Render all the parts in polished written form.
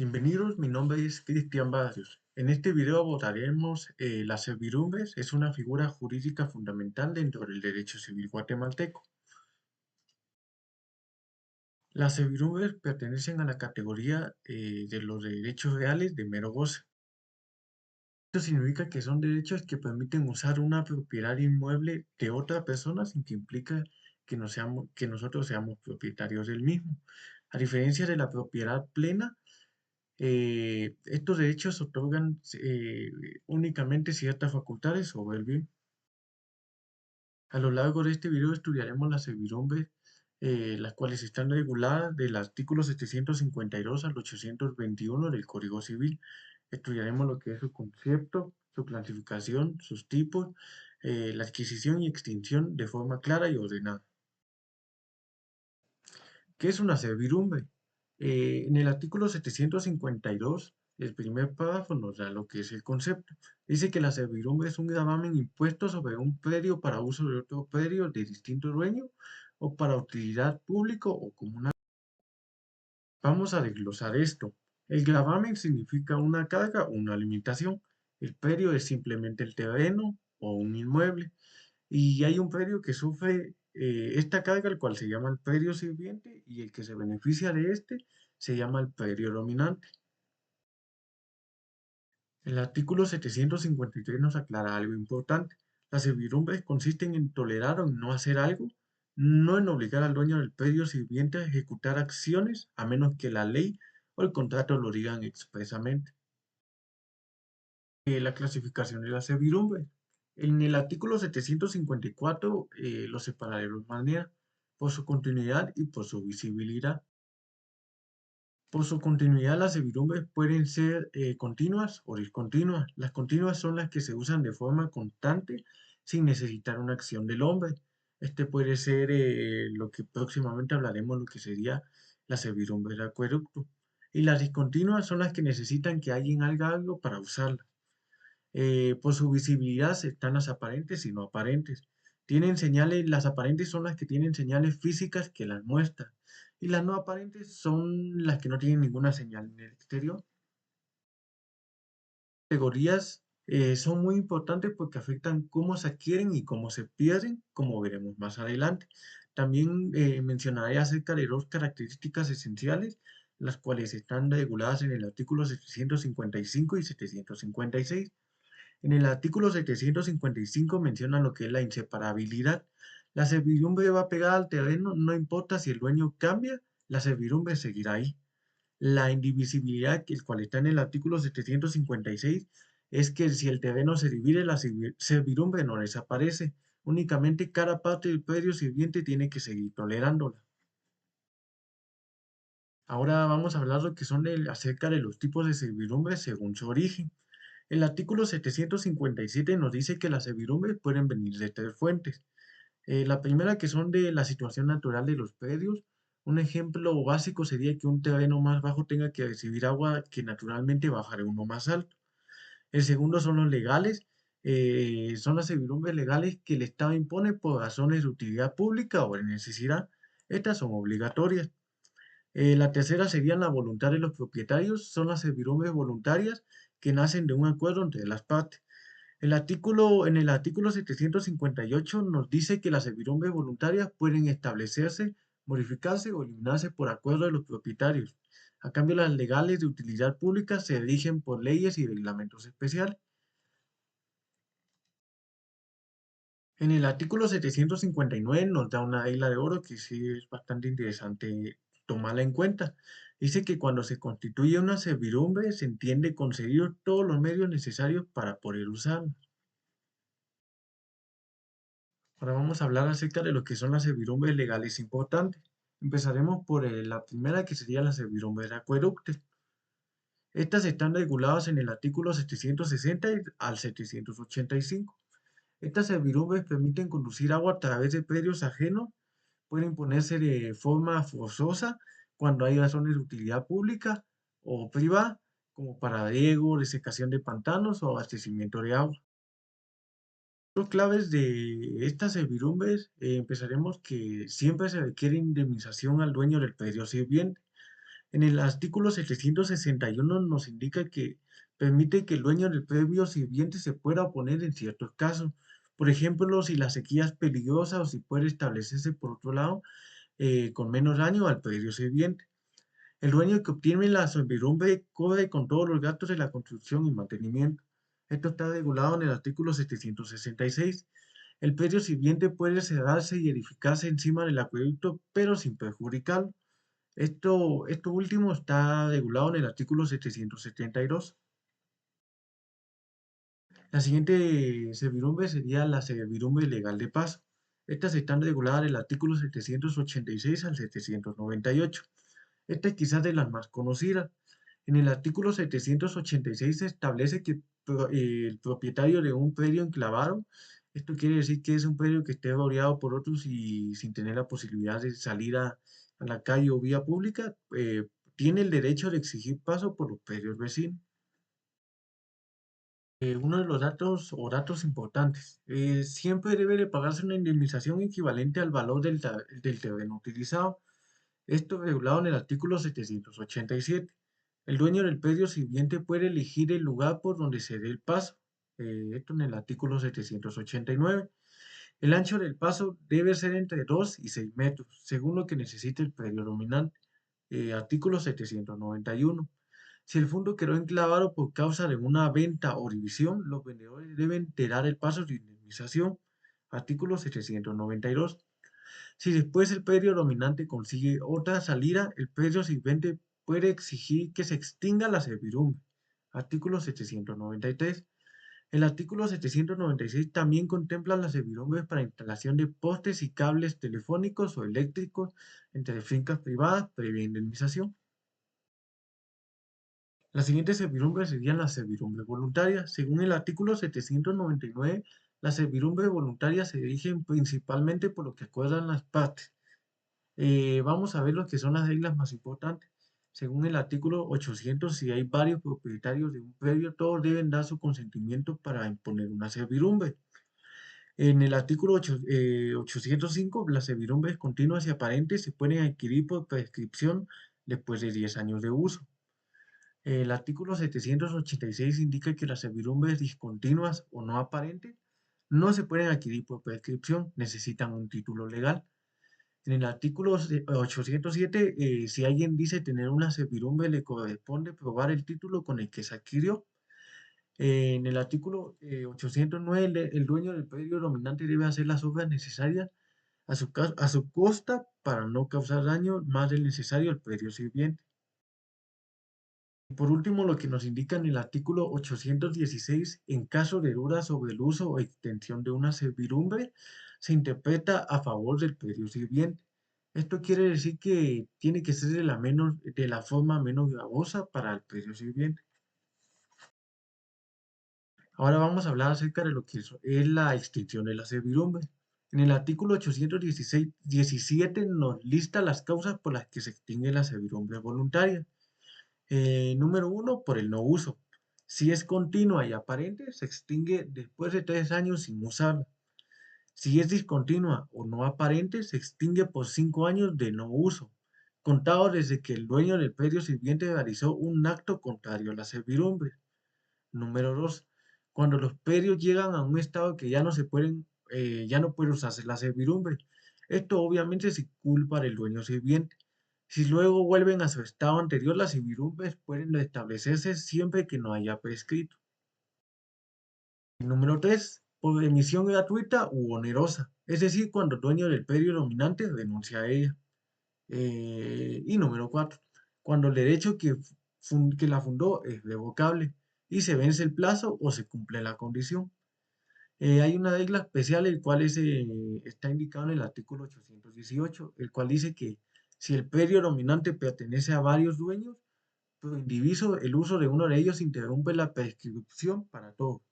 Bienvenidos, mi nombre es Cristian Barrios. En este video abordaremos las servidumbres, es una figura jurídica fundamental dentro del derecho civil guatemalteco. Las servidumbres pertenecen a la categoría de los derechos reales de mero goce. Esto significa que son derechos que permiten usar una propiedad inmueble de otra persona sin que implique que nosotros seamos propietarios del mismo. A diferencia de la propiedad plena, estos derechos otorgan únicamente ciertas facultades sobre el bien. A lo largo de este video estudiaremos las servidumbres, las cuales están reguladas del artículo 752 al 821 del Código Civil. Estudiaremos lo que es su concepto, su clasificación, sus tipos, la adquisición y extinción de forma clara y ordenada. ¿Qué es una servidumbre? En el artículo 752, el primer párrafo nos da lo que es el concepto. Dice que la servidumbre es un gravamen impuesto sobre un predio para uso de otro predio de distinto dueño o para utilidad pública o comunal. Vamos a desglosar esto. El gravamen significa una carga o una limitación. El predio es simplemente el terreno o un inmueble. Y hay un predio que sufre esta carga, el cual se llama el predio sirviente, y el que se beneficia de este se llama el predio dominante. El artículo 753 nos aclara algo importante. Las servidumbres consisten en tolerar o en no hacer algo, no en obligar al dueño del predio sirviente a ejecutar acciones a menos que la ley o el contrato lo digan expresamente. La clasificación de la servidumbre. En el artículo 754 lo separaré de dos maneras, por su continuidad y por su visibilidad. Por su continuidad, las servidumbres pueden ser continuas o discontinuas. Las continuas son las que se usan de forma constante sin necesitar una acción del hombre. Este puede ser lo que próximamente hablaremos, lo que sería la servidumbre de acueducto. Y las discontinuas son las que necesitan que alguien haga algo para usarla. Por su visibilidad están las aparentes y no aparentes. Tienen señales, las aparentes son las que tienen señales físicas que las muestran, y las no aparentes son las que no tienen ninguna señal en el exterior. Categorías son muy importantes porque afectan cómo se adquieren y cómo se pierden, como veremos más adelante. También mencionaré acerca de dos características esenciales, las cuales están reguladas en el artículo 755 y 756. En el artículo 755 menciona lo que es la inseparabilidad. La servidumbre va pegada al terreno, no importa si el dueño cambia, la servidumbre seguirá ahí. La indivisibilidad, el cual está en el artículo 756, es que si el terreno se divide, la servidumbre no desaparece. Únicamente cada parte del predio sirviente tiene que seguir tolerándola. Ahora vamos a hablar acerca de los tipos de servidumbre según su origen. El artículo 757 nos dice que las servidumbres pueden venir de tres fuentes. La primera, que son de la situación natural de los predios. Un ejemplo básico sería que un terreno más bajo tenga que recibir agua que naturalmente baja de uno más alto. El segundo son los legales. Son las servidumbres legales que el Estado impone por razones de utilidad pública o de necesidad. Estas son obligatorias. La tercera sería la voluntad de los propietarios. Son las servidumbres voluntarias que nacen de un acuerdo entre las partes. En el artículo 758 nos dice que las servidumbres voluntarias pueden establecerse, modificarse o eliminarse por acuerdo de los propietarios. A cambio, las legales de utilidad pública se rigen por leyes y reglamentos especiales. En el artículo 759 nos da una regla de oro que sí es bastante interesante tomarla en cuenta. Dice que cuando se constituye una servidumbre se entiende concedidos todos los medios necesarios para poder usarla. Ahora vamos a hablar acerca de lo que son las servidumbres legales importantes. Empezaremos por la primera, que sería la servidumbre de acueducto. Estas están reguladas en el artículo 760 al 785. Estas servidumbres permiten conducir agua a través de predios ajenos, pueden ponerse de forma forzosa cuando hay razones de utilidad pública o privada, como para riego, desecación de pantanos o abastecimiento de agua. Los claves de estas servidumbres, empezaremos que siempre se requiere indemnización al dueño del predio sirviente. En el artículo 761 nos indica que permite que el dueño del predio sirviente se pueda oponer en ciertos casos. Por ejemplo, si la sequía es peligrosa o si puede establecerse por otro lado con menos daño al predio sirviente. El dueño que obtiene la servidumbre corre con todos los gastos de la construcción y mantenimiento. Esto está regulado en el artículo 766. El predio sirviente puede cerrarse y edificarse encima del acueducto, pero sin perjudicarlo. Esto último está regulado en el artículo 772. La siguiente servidumbre sería la servidumbre legal de paso. Estas están reguladas en el artículo 786 al 798. Esta es quizás de las más conocidas. En el artículo 786 se establece que el propietario de un predio enclavado, esto quiere decir que es un predio que esté rodeado por otros y sin tener la posibilidad de salir a la calle o vía pública, tiene el derecho de exigir paso por los predios vecinos. Uno de los datos importantes, siempre debe de pagarse una indemnización equivalente al valor del terreno utilizado. Esto regulado en el artículo 787. El dueño del predio sirviente puede elegir el lugar por donde se dé el paso. Esto en el artículo 789. El ancho del paso debe ser entre 2 y 6 metros, según lo que necesite el predio dominante. Artículo 791. Si el fondo quedó enclavado por causa de una venta o división, los vendedores deben de dar el paso de indemnización. Artículo 792. Si después el predio dominante consigue otra salida, el predio sirviente puede exigir que se extinga la servidumbre. Artículo 793. El artículo 796 también contempla las servidumbres para instalación de postes y cables telefónicos o eléctricos entre fincas privadas previa indemnización. Las siguientes servidumbres serían las servidumbres voluntarias. Según el artículo 799, las servidumbres voluntarias se dirigen principalmente por lo que acuerdan las partes. Vamos a ver lo que son las reglas más importantes. Según el artículo 800, si hay varios propietarios de un predio, todos deben dar su consentimiento para imponer una servidumbre. En el artículo 805, las servidumbres continuas y aparentes se pueden adquirir por prescripción después de 10 años de uso. El artículo 786 indica que las servidumbres discontinuas o no aparentes no se pueden adquirir por prescripción, necesitan un título legal. En el artículo 807, si alguien dice tener una servidumbre, le corresponde probar el título con el que se adquirió. En el artículo 809, el dueño del predio dominante debe hacer las obras necesarias a su costa para no causar daño más del necesario al predio sirviente. Y por último, lo que nos indica en el artículo 816, en caso de duda sobre el uso o extensión de una servidumbre, se interpreta a favor del predio sirviente. Esto quiere decir que tiene que ser de la forma menos gravosa para el predio sirviente. Ahora vamos a hablar acerca de lo que es la extinción de la servidumbre. En el artículo 816-17 nos lista las causas por las que se extingue la servidumbre voluntaria. Número uno, por el no uso. Si es continua y aparente, se extingue después de 3 años sin usarla. Si es discontinua o no aparente, se extingue por 5 años de no uso, contado desde que el dueño del predio sirviente realizó un acto contrario a la servidumbre. Número 2. Cuando los predios llegan a un estado que ya no puede usarse la servidumbre. Esto obviamente es culpa del dueño sirviente. Si luego vuelven a su estado anterior, las servidumbres pueden restablecerse siempre que no haya prescrito. Número 3. Por emisión gratuita u onerosa, es decir, cuando el dueño del predio dominante renuncia a ella. Y número 4. Cuando el derecho que la fundó es revocable y se vence el plazo o se cumple la condición. Hay una regla especial, el cual está indicado en el artículo 818, el cual dice que si el predio dominante pertenece a varios dueños, pero indiviso, el uso de uno de ellos interrumpe la prescripción para todos.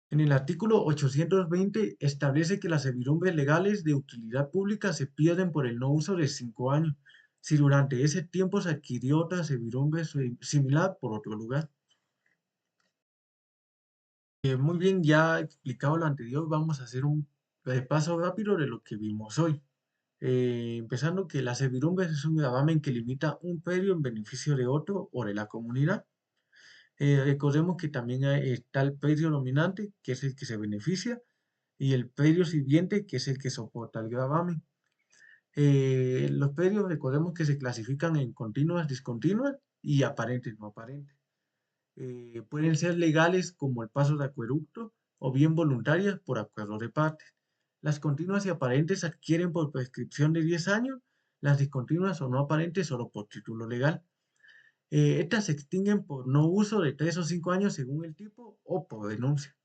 En el artículo 820 establece que las servidumbres legales de utilidad pública se pierden por el no uso de 5 años, si durante ese tiempo se adquirió otra servidumbre similar por otro lugar. Muy bien, ya explicado lo anterior, vamos a hacer un repaso rápido de lo que vimos hoy. Empezando que la servidumbre es un gravamen que limita un predio en beneficio de otro o de la comunidad. Recordemos que también está el predio dominante, que es el que se beneficia, y el predio sirviente, que es el que soporta el gravamen. Los predios, recordemos que se clasifican en continuas, discontinuas y aparentes, no aparentes. Pueden ser legales como el paso de acueducto o bien voluntarias por acuerdo de partes. Las continuas y aparentes adquieren por prescripción de 10 años, las discontinuas o no aparentes solo por título legal. Estas se extinguen por no uso de 3 o 5 años según el tipo o por denuncia.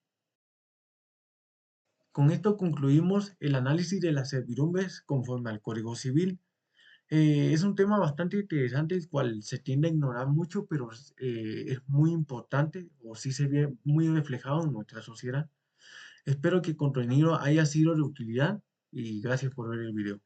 Con esto concluimos el análisis de las servidumbres conforme al Código Civil. Es un tema bastante interesante, el cual se tiende a ignorar mucho, pero es muy importante o sí se ve muy reflejado en nuestra sociedad. Espero que el contenido haya sido de utilidad y gracias por ver el video.